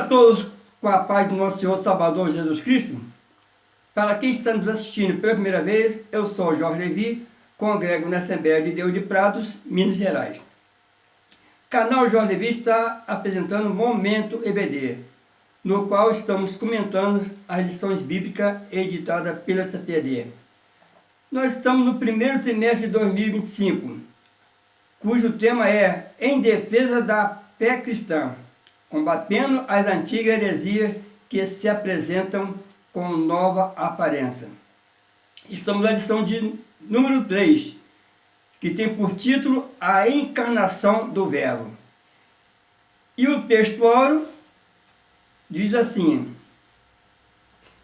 todos com a paz do nosso Senhor Salvador Jesus Cristo. Para quem está nos assistindo pela primeira vez, eu sou Jorge Levi, congrego na Assembleia de Deus de Prados, Minas Gerais. O canal Jorge Levi está apresentando Momento EBD, no qual estamos comentando as lições bíblicas editadas pela CPD. Nós estamos no primeiro trimestre de 2025, cujo tema é Em Defesa da Fé Cristã, combatendo as antigas heresias que se apresentam com nova aparência. Estamos na lição de número 3, que tem por título A Encarnação do Verbo. E o textuário diz assim: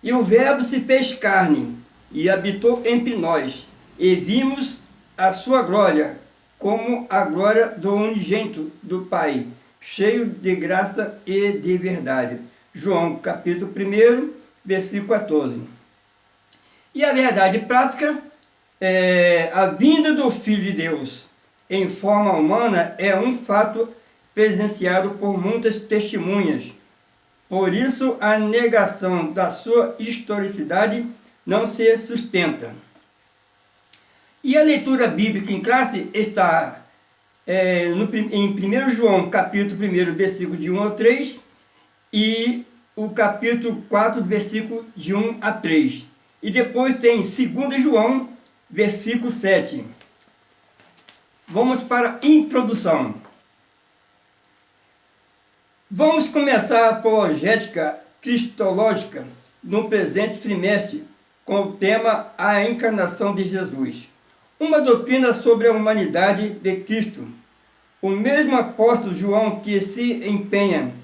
E o Verbo se fez carne e habitou entre nós, e vimos a sua glória, como a glória do unigênito do Pai, cheio de graça e de verdade. João capítulo 1, versículo 14. E a verdade prática é a vinda do Filho de Deus em forma humana é um fato presenciado por muitas testemunhas. Por isso, a negação da sua historicidade não se sustenta. E a leitura bíblica em classe está em 1 João, capítulo 1, versículo de 1 ao 3, e o capítulo 4, versículo de 1 a 3. E depois tem 2 João, versículo 7. Vamos para a introdução. Vamos começar a apologética cristológica no presente trimestre com o tema A Encarnação de Jesus. Uma doutrina sobre a humanidade de Cristo. O mesmo apóstolo João que se empenha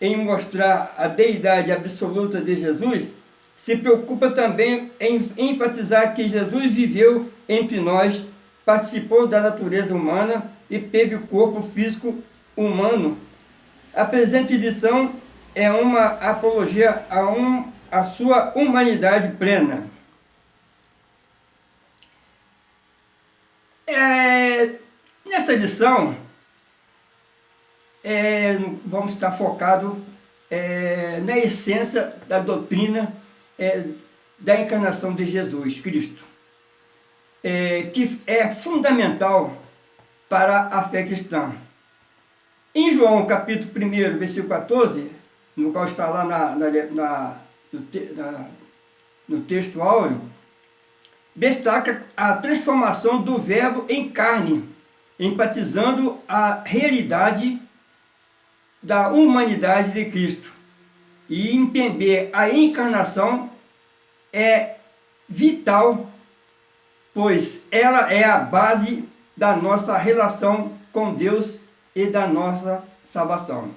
em mostrar a deidade absoluta de Jesus, se preocupa também em enfatizar que Jesus viveu entre nós, participou da natureza humana e teve o corpo físico humano. A presente edição é uma apologia à sua humanidade plena. Nessa edição, vamos estar focados na essência da doutrina da encarnação de Jesus Cristo, que é fundamental para a fé cristã. Em João capítulo 1, versículo 14, no qual está lá no texto áureo, destaca a transformação do Verbo em carne, enfatizando a realidade da humanidade de Cristo. E entender a encarnação é vital, pois ela é a base da nossa relação com Deus e da nossa salvação.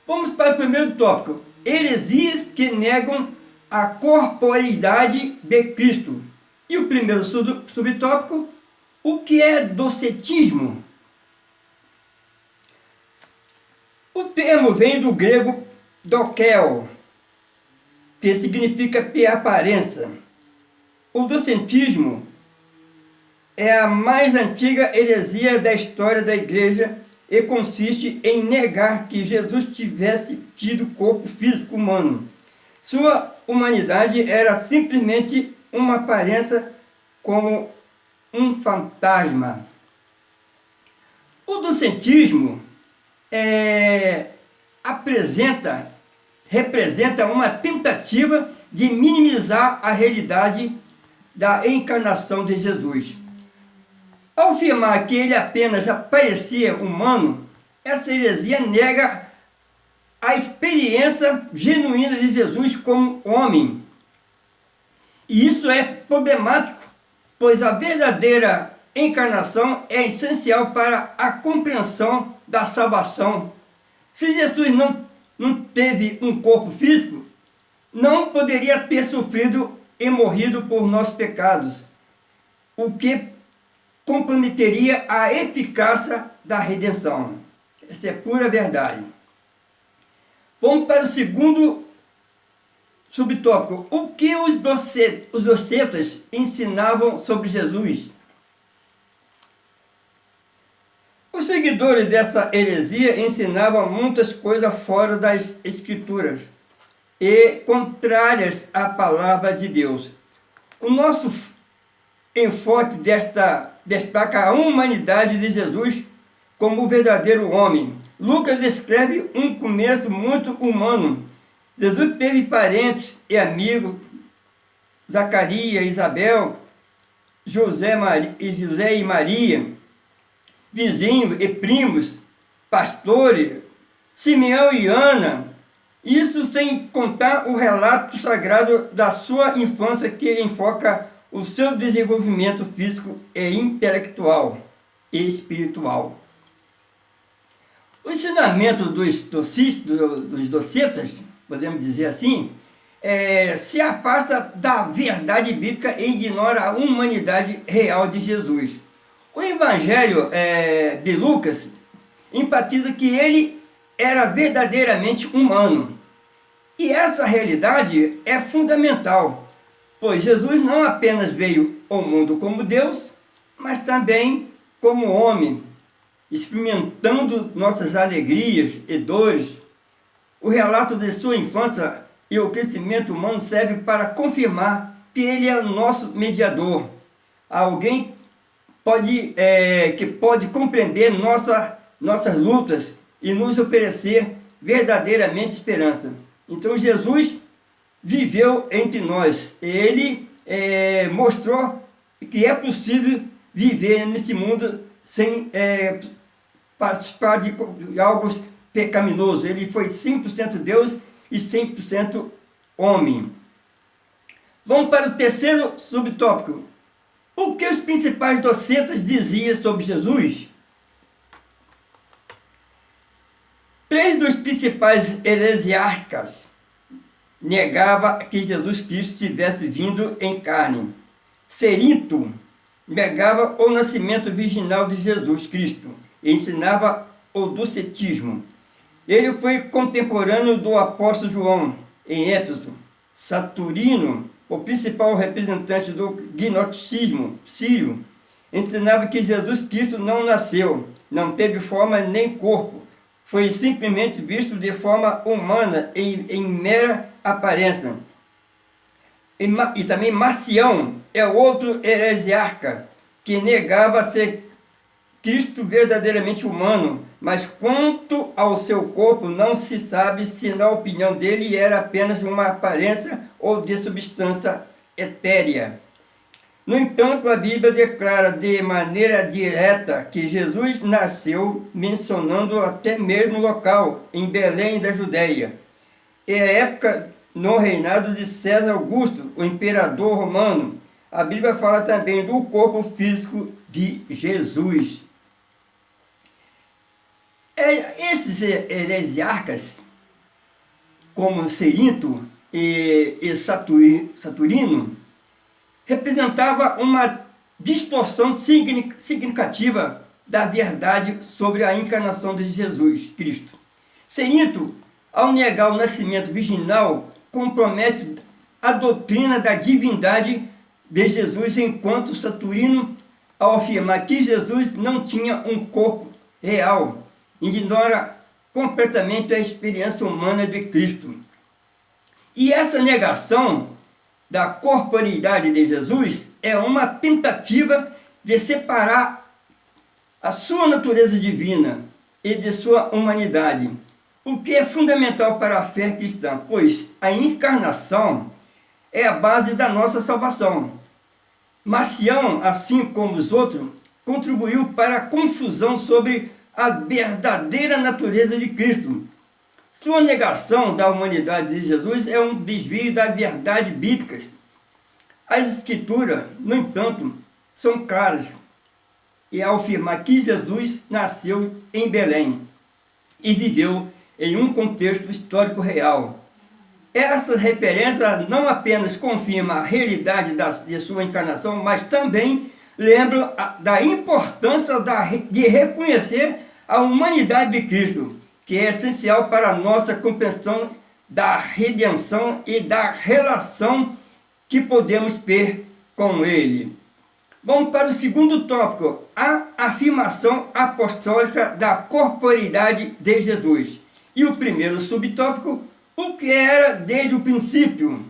Vamos para o primeiro tópico: heresias que negam a corporeidade de Cristo. E o primeiro subtópico: o que é docetismo? O termo vem do grego dokel, que significa ter aparência. O docetismo é a mais antiga heresia da história da igreja e consiste em negar que Jesus tivesse tido corpo físico humano. Sua humanidade era simplesmente uma aparência como um fantasma. O docetismo representa uma tentativa de minimizar a realidade da encarnação de Jesus. Ao afirmar que ele apenas parecia humano, essa heresia nega a experiência genuína de Jesus como homem. E isso é problemático, pois a verdadeira encarnação é essencial para a compreensão da salvação. Se Jesus não teve um corpo físico, não poderia ter sofrido e morrido por nossos pecados, o que comprometeria a eficácia da redenção. Essa é pura verdade. Vamos para o segundo subtópico: o que os docetas ensinavam sobre Jesus? Os Os seguidores dessa heresia ensinavam muitas coisas fora das Escrituras e contrárias à palavra de Deus. O nosso enfoque destaca a humanidade de Jesus como o verdadeiro homem. Lucas descreve um começo muito humano. Jesus teve parentes e amigos, Zacarias, Isabel, José e Maria, vizinhos e primos, pastores, Simeão e Ana. Isso sem contar o relato sagrado da sua infância, que enfoca o seu desenvolvimento físico e intelectual e espiritual. O ensinamento dos docetas, podemos dizer assim, se afasta da verdade bíblica e ignora a humanidade real de Jesus. O Evangelho de Lucas enfatiza que ele era verdadeiramente humano. E essa realidade é fundamental, pois Jesus não apenas veio ao mundo como Deus, mas também como homem, experimentando nossas alegrias e dores. O relato de sua infância e o crescimento humano serve para confirmar que ele é o nosso mediador, alguém que pode compreender nossas lutas e nos oferecer verdadeiramente esperança. Então Jesus viveu entre nós. Ele mostrou que é possível viver nesse mundo sem participar de algo pecaminoso. Ele foi 100% Deus e 100% homem. Vamos para o terceiro subtópico. O que os principais docetas diziam sobre Jesus? 3 dos principais heresiarcas negavam que Jesus Cristo tivesse vindo em carne. Cerinto negava o nascimento virginal de Jesus Cristo e ensinava o docetismo. Ele foi contemporâneo do apóstolo João em Éfeso. Saturino, o principal representante do gnosticismo sírio, ensinava que Jesus Cristo não nasceu, não teve forma nem corpo, foi simplesmente visto de forma humana em mera aparência. E também Marcião é outro heresiarca que negava ser Cristo verdadeiramente humano, mas quanto ao seu corpo não se sabe se na opinião dele era apenas uma aparência ou de substância etérea. No entanto, a Bíblia declara de maneira direta que Jesus nasceu, mencionando até mesmo o local, em Belém da Judéia. É a época no reinado de César Augusto, o imperador romano. A Bíblia fala também do corpo físico de Jesus. Esses heresiarcas, como Cerinto e Saturino, representava uma distorção significativa da verdade sobre a encarnação de Jesus Cristo. Cerinto, ao negar o nascimento virginal, compromete a doutrina da divindade de Jesus, enquanto Saturino, ao afirmar que Jesus não tinha um corpo real, ignora completamente a experiência humana de Cristo. E essa negação da corporeidade de Jesus é uma tentativa de separar a sua natureza divina e de sua humanidade, o que é fundamental para a fé cristã, pois a encarnação é a base da nossa salvação. Marcião, assim como os outros, contribuiu para a confusão sobre a verdadeira natureza de Cristo. Sua negação da humanidade de Jesus é um desvio da verdade bíblica. As Escrituras, no entanto, são claras e ao afirmar que Jesus nasceu em Belém e viveu em um contexto histórico real. Essas referências não apenas confirmam a realidade de sua encarnação, mas também lembram da importância de reconhecer a humanidade de Cristo, que é essencial para a nossa compreensão da redenção e da relação que podemos ter com Ele. Vamos para o segundo tópico, a afirmação apostólica da corporeidade de Jesus. E o primeiro subtópico, o que era desde o princípio.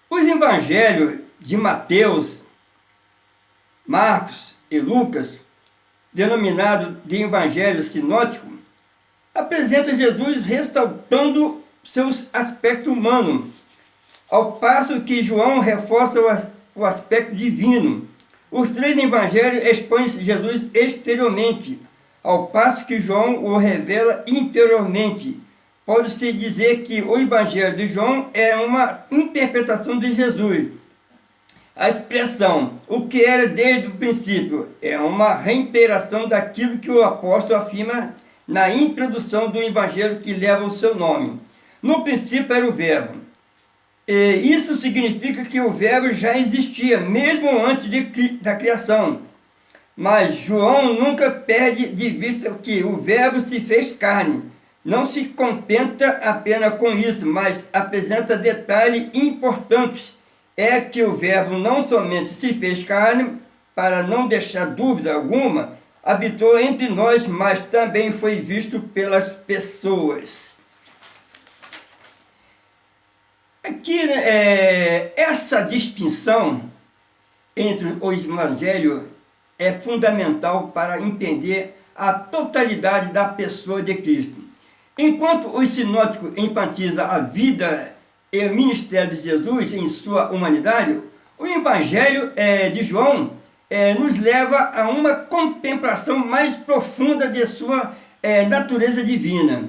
Os evangelhos de Mateus, Marcos e Lucas, denominado de evangelho sinótico, apresenta Jesus ressaltando seus aspecto humano, ao passo que João reforça o aspecto divino. Os três evangelhos expõem Jesus exteriormente, ao passo que João o revela interiormente. Pode-se dizer que o evangelho de João é uma interpretação de Jesus. A expressão, o que era desde o princípio, é uma reiteração daquilo que o apóstolo afirma na introdução do evangelho que leva o seu nome. No princípio era o verbo. E isso significa que o verbo já existia, mesmo antes da criação. Mas João nunca perde de vista que o verbo se fez carne. Não se contenta apenas com isso, mas apresenta detalhes importantes. É que o verbo não somente se fez carne, para não deixar dúvida alguma, habitou entre nós, mas também foi visto pelas pessoas. Aqui, essa distinção entre os evangelhos é fundamental para entender a totalidade da pessoa de Cristo. Enquanto o sinótico enfatiza a vida e o ministério de Jesus em sua humanidade, o evangelho de João nos leva a uma contemplação mais profunda de sua natureza divina.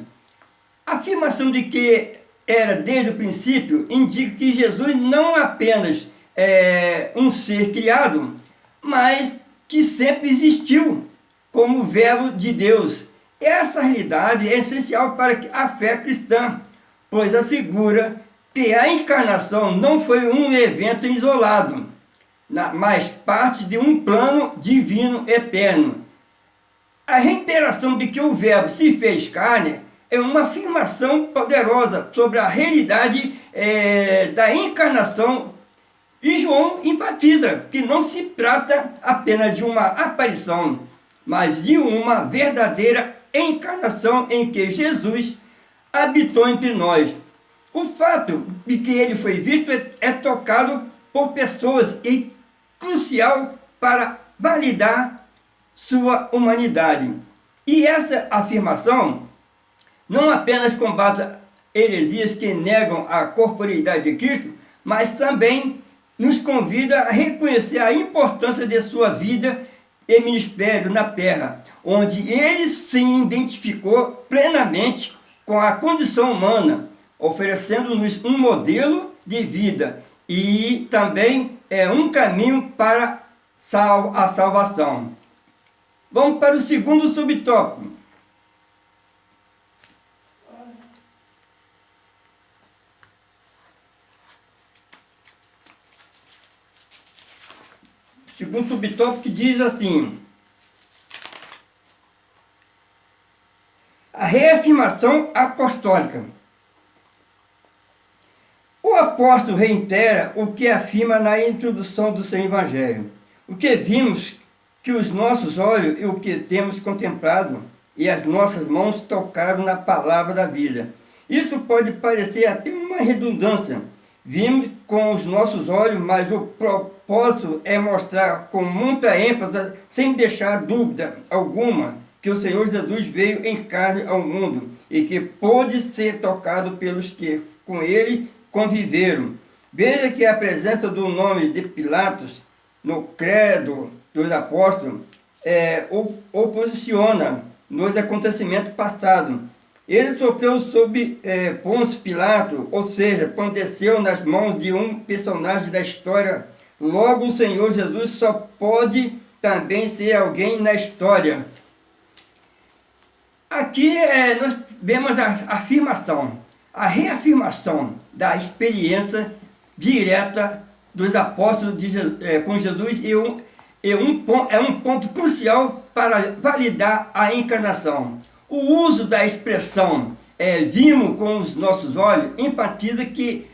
A afirmação de que era desde o princípio indica que Jesus não apenas é um ser criado, mas que sempre existiu como verbo de Deus. Essa realidade é essencial para a fé cristã, pois assegura que a encarnação não foi um evento isolado, mas parte de um plano divino eterno. A reiteração de que o verbo se fez carne é uma afirmação poderosa sobre a realidade da encarnação. E João enfatiza que não se trata apenas de uma aparição, mas de uma verdadeira encarnação em que Jesus habitou entre nós. O fato de que ele foi visto é tocado por pessoas e crucial para validar sua humanidade. E essa afirmação não apenas combate heresias que negam a corporeidade de Cristo, mas também nos convida a reconhecer a importância de sua vida e ministério na terra, onde ele se identificou plenamente com a condição humana, oferecendo-nos um modelo de vida e também um caminho para a salvação. Vamos para o segundo subtópico. Segundo subtópico que diz assim: a reafirmação apostólica. O apóstolo reitera o que afirma na introdução do seu evangelho. O que vimos que os nossos olhos e o que temos contemplado e as nossas mãos tocaram na palavra da vida. Isso pode parecer até uma redundância. Vimos com os nossos olhos, mas o propósito é mostrar com muita ênfase, sem deixar dúvida alguma, que o Senhor Jesus veio em carne ao mundo e que pôde ser tocado pelos que com ele conviveram. Veja que a presença do nome de Pilatos no credo dos apóstolos o posiciona nos acontecimentos passados. Ele sofreu sob Pôncio Pilato, ou seja, padeceu nas mãos de um personagem da história. Logo, o Senhor Jesus só pode também ser alguém na história. Aqui nós vemos a afirmação, a reafirmação da experiência direta dos apóstolos com Jesus é um ponto crucial para validar a encarnação. O uso da expressão vimos com os nossos olhos enfatiza que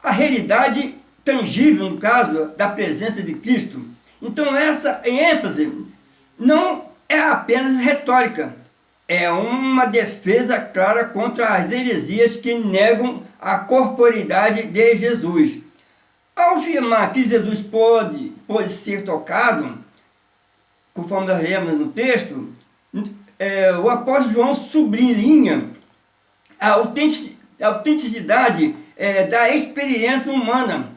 a realidade tangível, no caso, da presença de Cristo. Então essa ênfase não é apenas retórica, é uma defesa clara contra as heresias que negam a corporeidade de Jesus. Ao afirmar que Jesus pode ser tocado, conforme nós lemos no texto, o apóstolo João sublinha a autenticidade da experiência humana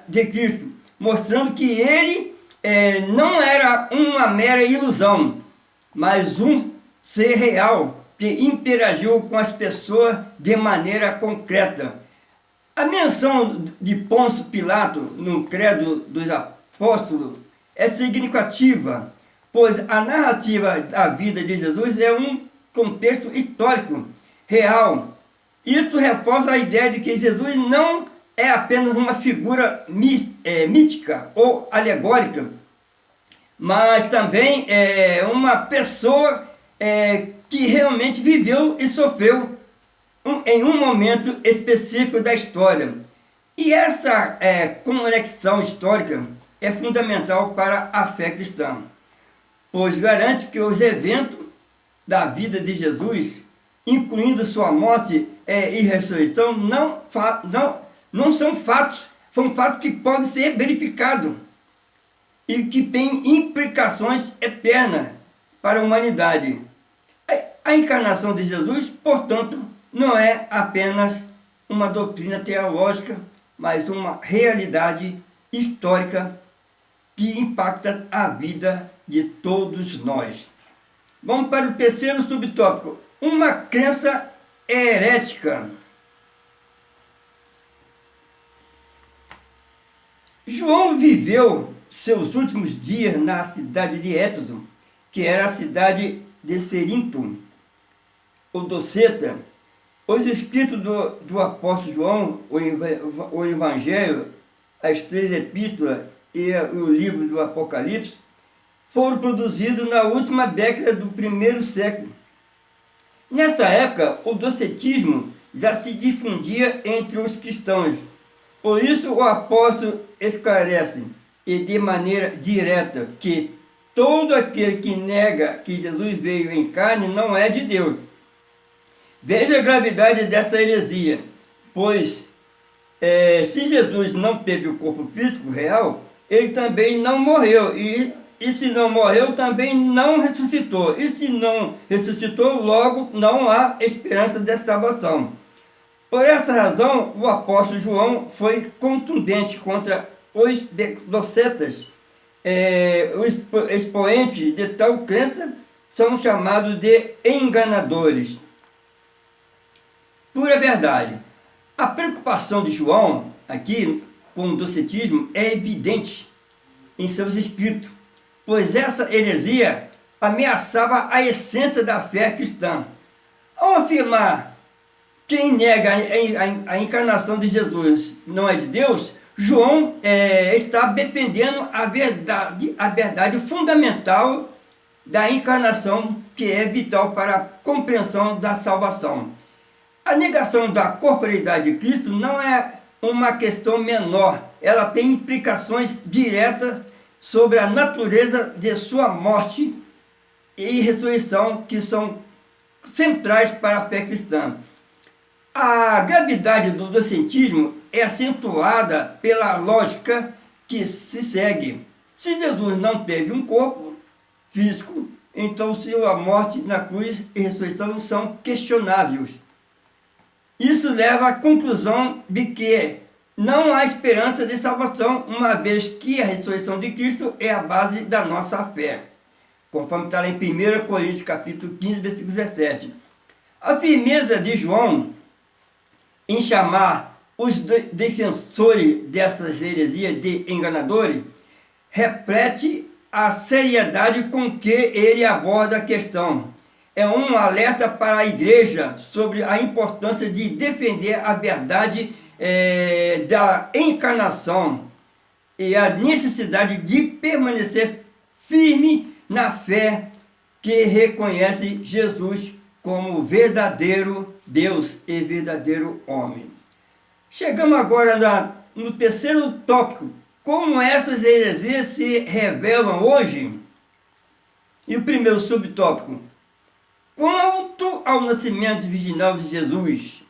de Cristo, mostrando que ele não era uma mera ilusão, mas um ser real que interagiu com as pessoas de maneira concreta. A menção de Pôncio Pilato no credo dos apóstolos é significativa, pois a narrativa da vida de Jesus é um contexto histórico, real. Isso reforça a ideia de que Jesus não é apenas uma figura mítica ou alegórica, mas também é uma pessoa que realmente viveu e sofreu em um momento específico da história. E essa conexão histórica é fundamental para a fé cristã, pois garante que os eventos da vida de Jesus, incluindo sua morte e ressurreição, não são fatos que podem ser verificados e que têm implicações eternas para a humanidade. A encarnação de Jesus, portanto, não é apenas uma doutrina teológica, mas uma realidade histórica que impacta a vida de todos nós. Vamos para o terceiro subtópico: uma crença herética. João viveu seus últimos dias na cidade de Éfeso, que era a cidade de Cerinto, ou Doceta. Os escritos do apóstolo João, o Evangelho, as 3 epístolas e o livro do Apocalipse, foram produzidos na última década do 1º século. Nessa época, o docetismo já se difundia entre os cristãos. Por isso, o apóstolo esclarece, e de maneira direta, que todo aquele que nega que Jesus veio em carne não é de Deus. Veja a gravidade dessa heresia, pois se Jesus não teve o corpo físico real, ele também não morreu, e se não morreu, também não ressuscitou, e se não ressuscitou, logo não há esperança de salvação. Por essa razão, o apóstolo João foi contundente contra os docetas. Os expoentes de tal crença são chamados de enganadores. Pura verdade. A preocupação de João aqui com o docetismo é evidente em seus escritos, pois essa heresia ameaçava a essência da fé cristã. Ao afirmar quem nega a encarnação de Jesus não é de Deus, João está defendendo a verdade fundamental da encarnação, que é vital para a compreensão da salvação. A negação da corporeidade de Cristo não é uma questão menor, ela tem implicações diretas sobre a natureza de sua morte e ressurreição, que são centrais para a fé cristã. A gravidade do docetismo é acentuada pela lógica que se segue. Se Jesus não teve um corpo físico, então sua morte na cruz e ressurreição são questionáveis. Isso leva à conclusão de que não há esperança de salvação, uma vez que a ressurreição de Cristo é a base da nossa fé, conforme está lá em 1 Coríntios capítulo 15, versículo 17. A firmeza de João em chamar os defensores dessas heresias de enganadores reflete a seriedade com que ele aborda a questão. É um alerta para a igreja sobre a importância de defender a verdade da encarnação e a necessidade de permanecer firme na fé que reconhece Jesus como verdadeiro Deus e verdadeiro homem. Chegamos agora no terceiro tópico, como essas heresias se revelam hoje. E o primeiro subtópico, quanto ao nascimento virginal de Jesus.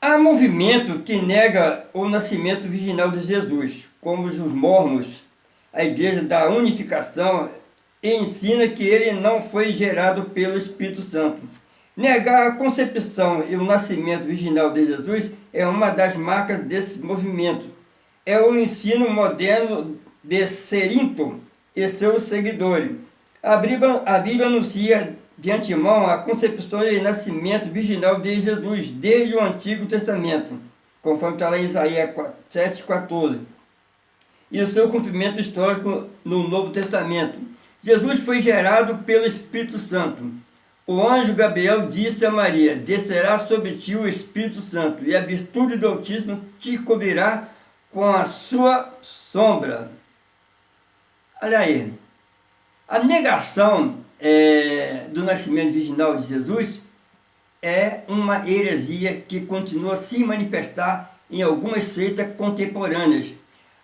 Há movimento que nega o nascimento virginal de Jesus, como os mormons, a Igreja da Unificação, e ensina que ele não foi gerado pelo Espírito Santo. Negar a concepção e o nascimento virginal de Jesus é uma das marcas desse movimento. É o ensino moderno de Cerinto e seus seguidores. A Bíblia anuncia de antemão a concepção e nascimento virginal de Jesus desde o Antigo Testamento, conforme está lá em Isaías 7,14, e o seu cumprimento histórico no Novo Testamento. Jesus foi gerado pelo Espírito Santo. O anjo Gabriel disse a Maria: descerá sobre ti o Espírito Santo, e a virtude do Altíssimo te cobrirá com a sua sombra. Olha aí, a negação do nascimento virginal de Jesus é uma heresia que continua a se manifestar em algumas seitas contemporâneas.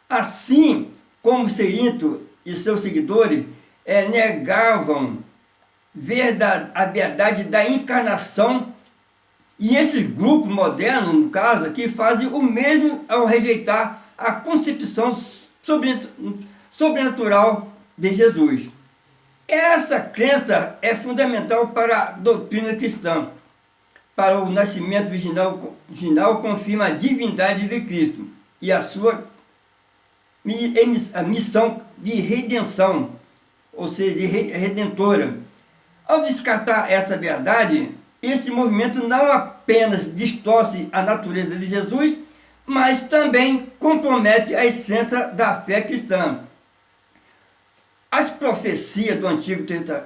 Assim como Cerinto e seus seguidores negavam a verdade da encarnação, e esse grupo moderno, no caso aqui, fazem o mesmo ao rejeitar a concepção sobrenatural de Jesus. Essa crença é fundamental para a doutrina cristã. Para o nascimento virginal confirma a divindade de Cristo e a sua a missão de redenção, ou seja, de redentora. Ao descartar essa verdade, esse movimento não apenas distorce a natureza de Jesus, mas também compromete a essência da fé cristã. As profecias do Antigo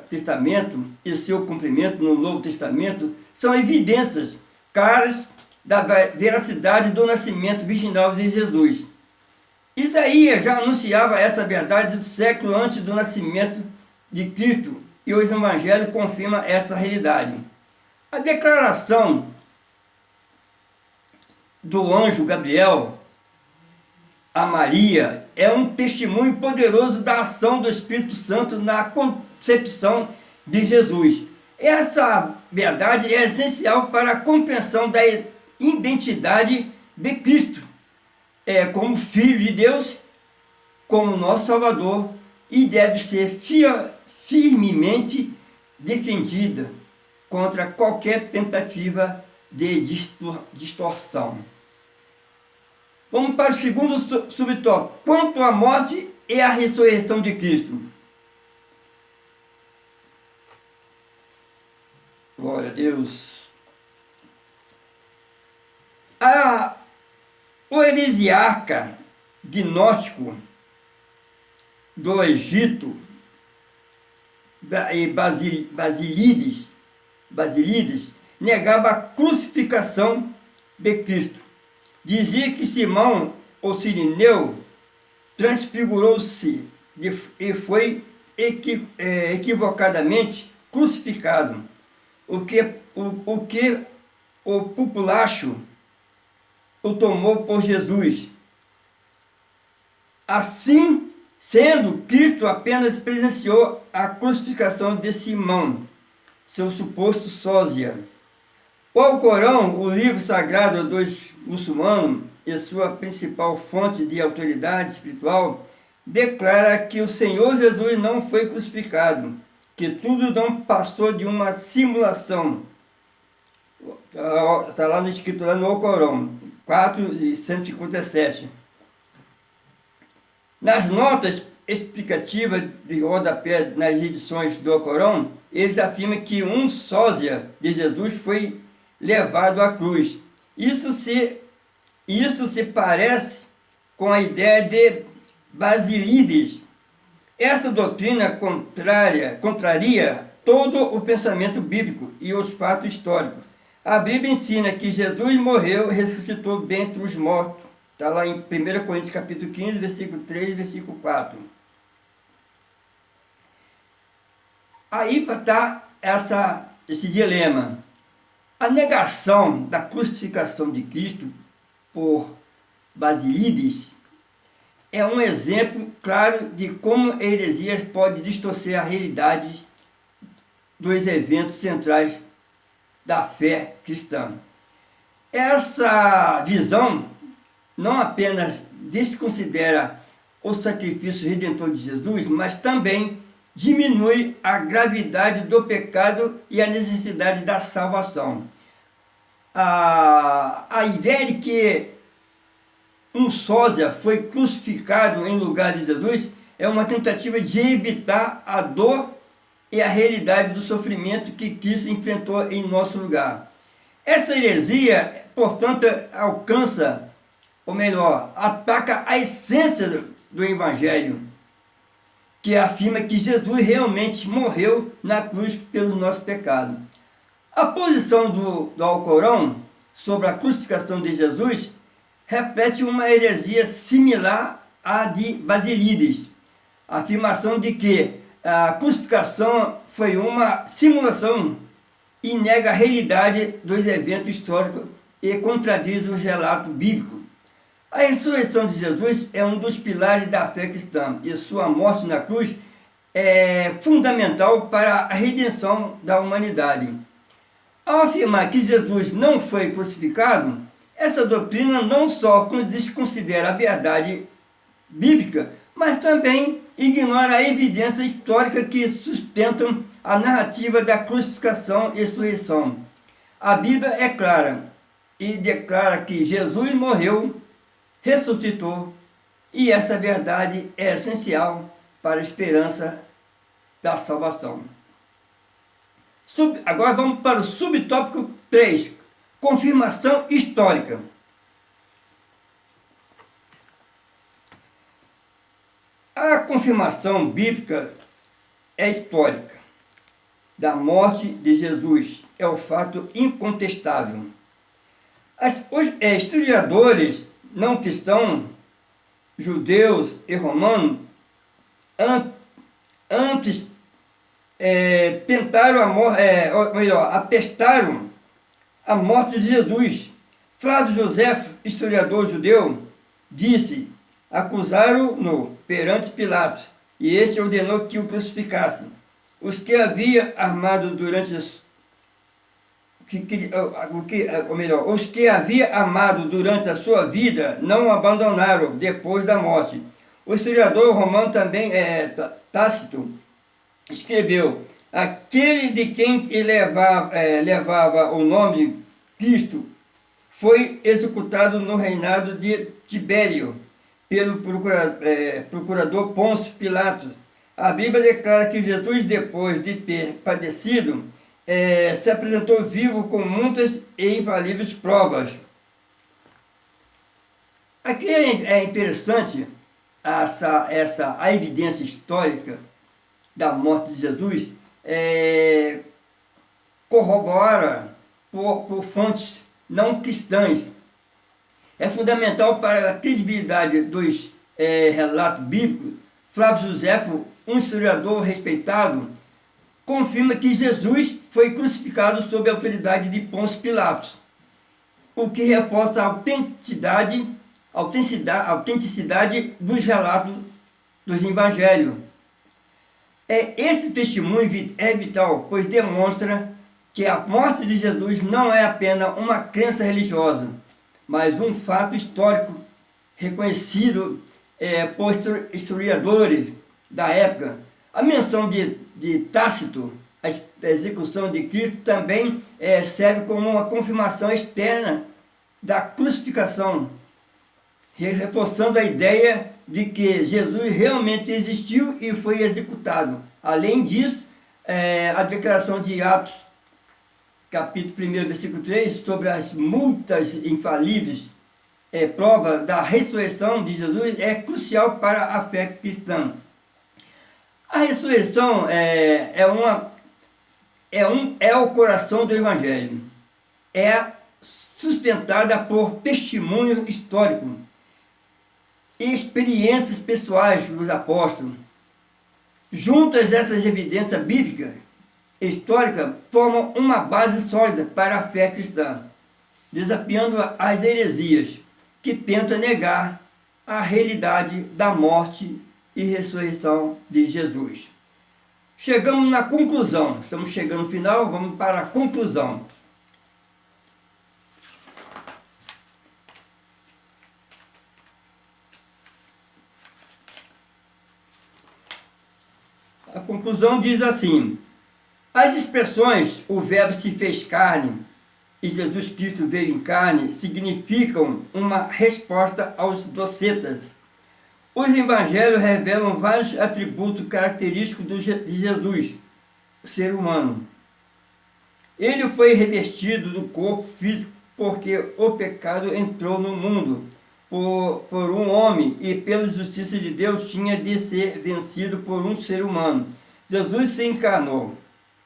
Testamento e seu cumprimento no Novo Testamento são evidências claras da veracidade do nascimento virginal de Jesus. Isaías já anunciava essa verdade do século antes do nascimento de Cristo, e os evangelhos confirmam essa realidade. A declaração do anjo Gabriel a Maria é um testemunho poderoso da ação do Espírito Santo na concepção de Jesus. Essa verdade é essencial para a compreensão da identidade de Cristo, como Filho de Deus, como nosso Salvador, e deve ser firmemente defendida contra qualquer tentativa de distorção. Vamos para o segundo subtópico, quanto à morte e à ressurreição de Cristo. Glória a Deus. O heresiarca gnóstico do Egito, Basílides, negava a crucificação de Cristo. Dizia que Simão, o Cirineu, transfigurou-se e foi equivocadamente crucificado, o que o populacho o tomou por Jesus. Assim sendo, Cristo apenas presenciou a crucificação de Simão, seu suposto sósia. O Alcorão, o livro sagrado dos muçulmanos e sua principal fonte de autoridade espiritual, declara que o Senhor Jesus não foi crucificado, que tudo não passou de uma simulação. Está lá escrito lá no Alcorão, 4:157. Nas notas explicativas de rodapé nas edições do Alcorão, eles afirmam que um sósia de Jesus foi levado à cruz. Isso se parece com a ideia de Basílides. Essa doutrina contraria todo o pensamento bíblico e os fatos históricos. A Bíblia ensina que Jesus morreu e ressuscitou dentre os mortos. Está lá em 1 Coríntios capítulo 15, versículo 3 e versículo 4. Aí está esse dilema. A negação da crucificação de Cristo por Basílides é um exemplo claro de como a heresia pode distorcer a realidade dos eventos centrais da fé cristã. Essa visão não apenas desconsidera o sacrifício redentor de Jesus, mas também diminui a gravidade do pecado e a necessidade da salvação. A ideia de que um sósia foi crucificado em lugar de Jesus é uma tentativa de evitar a dor e a realidade do sofrimento que Cristo enfrentou em nosso lugar. Essa heresia, portanto, alcança, ou melhor, ataca a essência do Evangelho, que afirma que Jesus realmente morreu na cruz pelo nosso pecado. A posição do Alcorão sobre a crucificação de Jesus repete uma heresia similar à de Basílides, a afirmação de que a crucificação foi uma simulação e nega a realidade dos eventos históricos e contradiz o relato bíblico. A ressurreição de Jesus é um dos pilares da fé cristã e sua morte na cruz é fundamental para a redenção da humanidade. Ao afirmar que Jesus não foi crucificado, essa doutrina não só desconsidera a verdade bíblica, mas também ignora a evidência histórica que sustentam a narrativa da crucificação e ressurreição. A Bíblia é clara e declara que Jesus morreu, ressuscitou, e essa verdade é essencial para a esperança da salvação. Agora vamos para o subtópico 3, confirmação histórica. A confirmação bíblica é histórica da morte de Jesus, é o fato incontestável. Os historiadores não cristãos, judeus e romanos, antes atestaram a morte de Jesus. Flávio José, historiador judeu, disse: acusaram-no perante Pilatos, e este ordenou que o crucificassem. Os que havia amado durante os que havia amado durante a sua vida não o abandonaram depois da morte. O historiador romano também, Tácito, escreveu: aquele de quem levava o nome Cristo foi executado no reinado de Tibério pelo procurador Pôncio Pilatos. A Bíblia declara que Jesus, depois de ter padecido, se apresentou vivo com muitas e infalíveis provas. Aqui é interessante a evidência histórica da morte de Jesus, corrobora por fontes não cristãs. É fundamental para a credibilidade dos relatos bíblicos. Flávio Josefo, um historiador respeitado, confirma que Jesus foi crucificado sob a autoridade de Pôncio Pilatos, o que reforça a autenticidade dos relatos dos evangelhos. Esse testemunho é vital, pois demonstra que a morte de Jesus não é apenas uma crença religiosa, mas um fato histórico reconhecido por historiadores da época. A menção de Tácito, a execução de Cristo, também serve como uma confirmação externa da crucificação, reforçando a ideia de que Jesus realmente existiu e foi executado. Além disso, a declaração de Atos, capítulo 1, versículo 3, sobre as multas infalíveis, prova da ressurreição de Jesus, é crucial para a fé cristã. A ressurreição é o coração do Evangelho. É sustentada por testemunho histórico e experiências pessoais dos apóstolos. Juntas essas evidências bíblicas histórica formam uma base sólida para a fé cristã, desafiando as heresias que tentam negar a realidade da morte e ressurreição de Jesus. Chegamos na conclusão, estamos chegando no final, vamos para a conclusão. A conclusão diz assim: as expressões "o Verbo se fez carne" e "Jesus Cristo veio em carne" significam uma resposta aos docetas. Os evangelhos revelam vários atributos característicos de Jesus, o ser humano. Ele foi revestido do corpo físico porque o pecado entrou no mundo por um homem e pela justiça de Deus tinha de ser vencido por um ser humano. Jesus se encarnou,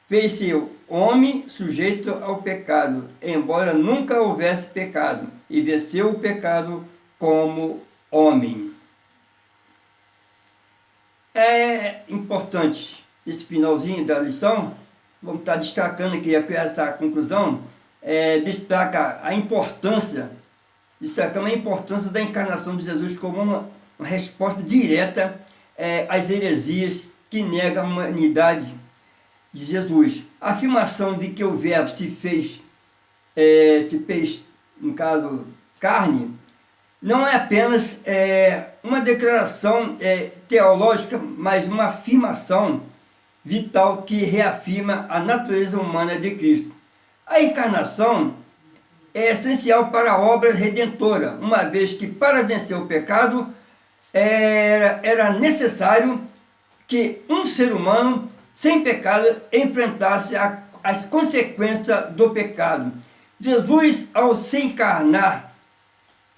fez-se homem sujeito ao pecado, embora nunca houvesse pecado, e venceu o pecado como homem. É importante esse finalzinho da lição, vamos estar destacando aqui essa conclusão, destacamos a importância da encarnação de Jesus como uma resposta direta às heresias que negam a humanidade de Jesus. A afirmação de que o Verbo se fez, no caso, carne, não é apenas uma declaração teológica, mas uma afirmação vital que reafirma a natureza humana de Cristo. A encarnação é essencial para a obra redentora, uma vez que para vencer o pecado era necessário que um ser humano sem pecado enfrentasse as consequências do pecado. Jesus, ao se encarnar,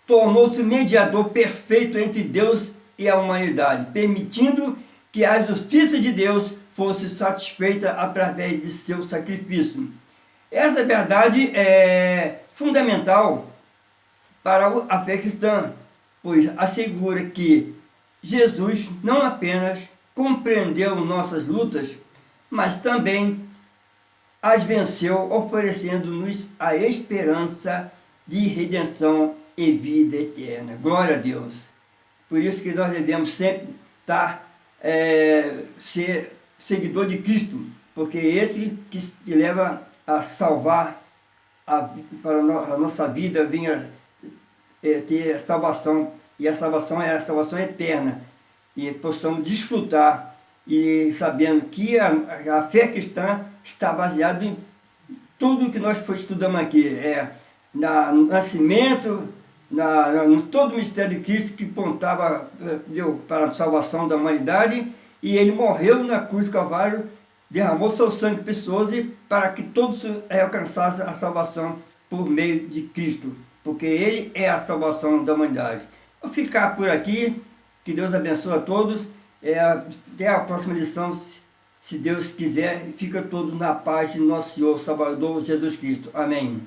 tornou-se mediador perfeito entre Deus e a humanidade, permitindo que a justiça de Deus fosse satisfeita através de seu sacrifício. Essa verdade é fundamental para a fé cristã, pois assegura que Jesus não apenas compreendeu nossas lutas, mas também as venceu, oferecendo-nos a esperança de redenção e vida eterna. Glória a Deus! Por isso que nós devemos sempre ser seguidor de Cristo, porque é esse que te leva a salvar, para a nossa vida venha ter salvação, e a salvação é a salvação eterna, e possamos desfrutar, e sabendo que a fé cristã está baseada em tudo que nós estudamos aqui, no nascimento, no todo o mistério de Cristo que apontava para a salvação da humanidade, e ele morreu na cruz do Calvário, derramou seu sangue precioso para que todos alcançassem a salvação por meio de Cristo, porque ele é a salvação da humanidade. Vou ficar por aqui, que Deus abençoe a todos, até a próxima lição, se Deus quiser, e fica todos na paz de nosso Senhor Salvador Jesus Cristo. Amém.